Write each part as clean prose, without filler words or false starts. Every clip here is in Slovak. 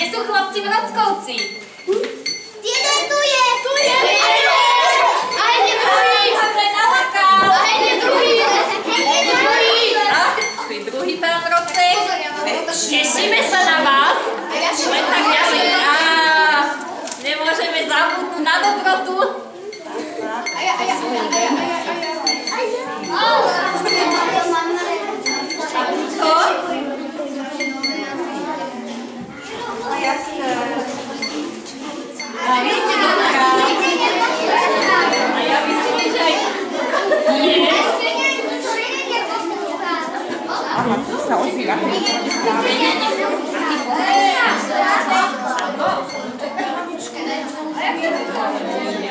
Kde sú chlapci vrockovci? Jeden tu je! Tu je! A ide druhý! Dobre, nalakal! A ide druhý! Ty druhý pán Vrocek? Tešíme sa na vás. Len tak ďalej. Nemôžeme zabudnúť na dobrotu. A vy ste dobrá. A ja myslím, že aj nie. Aha, tu sa ozýva.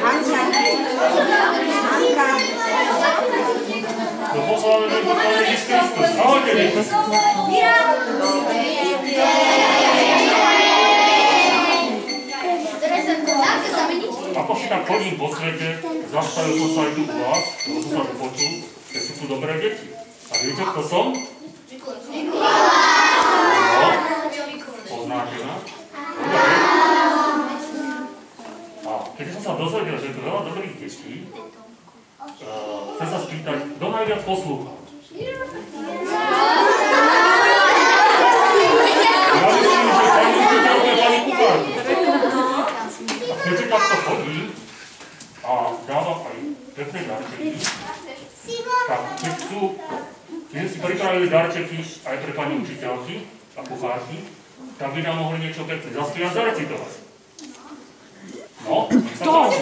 Hanka. Doposlavený Pán Ježiš Kristus. Ahojte, deti. Ako si tak chodím po svete, zastavil som sa aj tu u vás, lebo som sa tu počul, že sú tu dobré deti. A viete, kto som? No, poznáte ma? A keď som sa dozvedel, že je tu veľa dobrých detí, chcem sa spýtať, kto najviac poslúcha? Ja myslím, že pani učiteľka je pani kuchárka. A keďže takto chodím a dávam aj pekné darčeky, tak keď si pripravili darčeky aj pre pani učiteľky a kuchárky, tak by nám mohli niečo pekné zaspievať a zarecitovať. No, nech sa páči.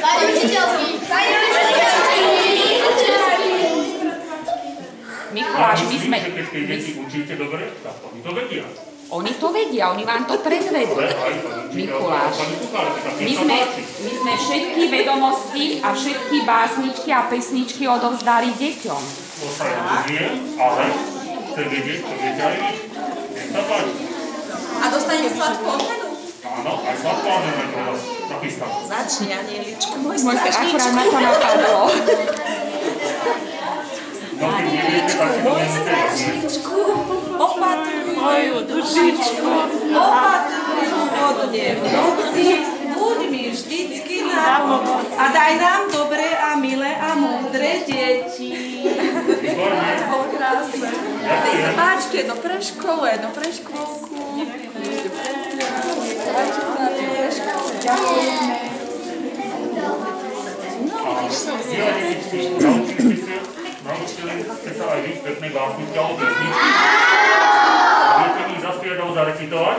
Pani učiteľky! Pani učiteľky! Mikuláš, my sme... že keď deti učíte dobre, tak oni to vedia. Oni to vedia, oni vám to predvedú. Mikuláš, my sme všetky vedomosti a všetky básničky a pesničky odovzdali deťom. To sa ja rozumiem, ale chcem vedieť, čo viete aj vy. Nech sa páči. A dostanete sladkú obmedu? Áno, aj sladkú obmedu pre vás nachystám. Začni, Anieličko, môj Akurát ma to napadlo. No, keď neviete, tak si to neviete. Opatruj moju dušičku, opatruj hodne v noci, buď mi vždycky na pomoc a daj nám dobré a milé a múdre deti. Krásne. Dej sa páčte, jedno pre školu, jedno pre škôlku. Dajte sa na tie pre školu. Ďakujeme. Naučili ste sa aj vy pekné básničky alebo pesničky? Viete mi ich zaspievať alebo zarecitovať?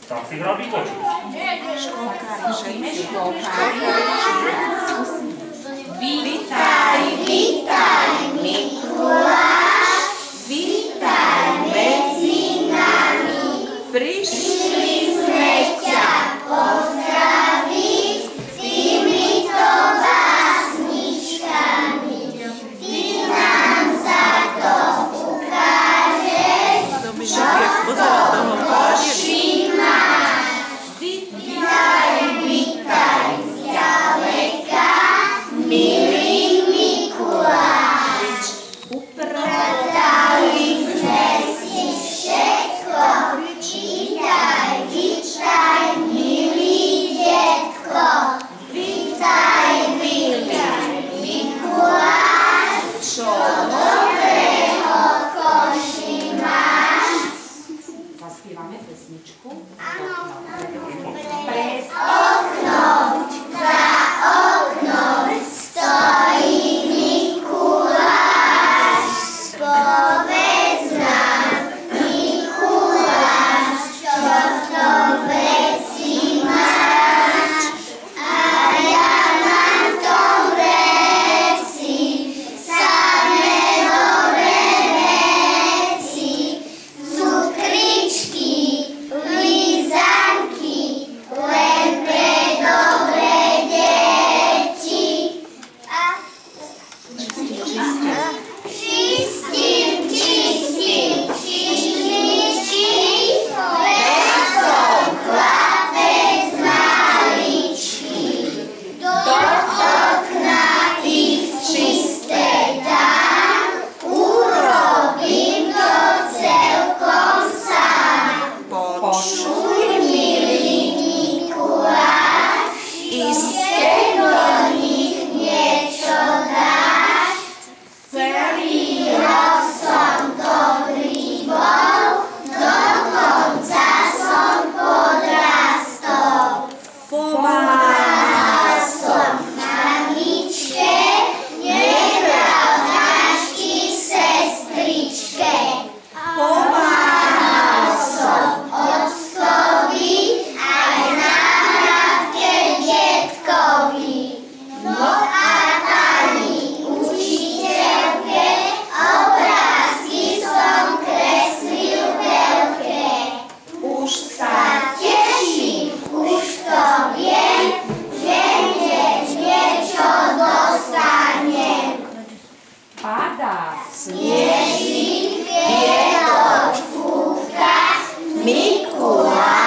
Tak si hrá vypočuť. Vítaj, vítaj, Mikuláš, vítaj medzi nami. Prišli sme ťa pozdraviť týmito básničkami. Ty nám za to ukážeš, čo to oči máš. Vítaj, vítaj zďaleka, milý Mikuláš. Upratali sme si všetko, vítaj, vítaj, milý detko. Vítaj, vítaj, Mikuláš, čo dobrého koši máš. Zaspievame pesničku? Áno. Pres Oknom, za oknom stojí Mikuláš. Povedz nám, Mikuláš, čo v tom veci máš. A ja mám v tom veci samé dobré veci. Cukričky, lízanky, len pre dobré deti. A čistím, čistím, čistím, lesom chlapec maličký. Do okna ich čisté dám, urobím to celkom sám. pada. Sneží kvietoč fúka, Mikuláš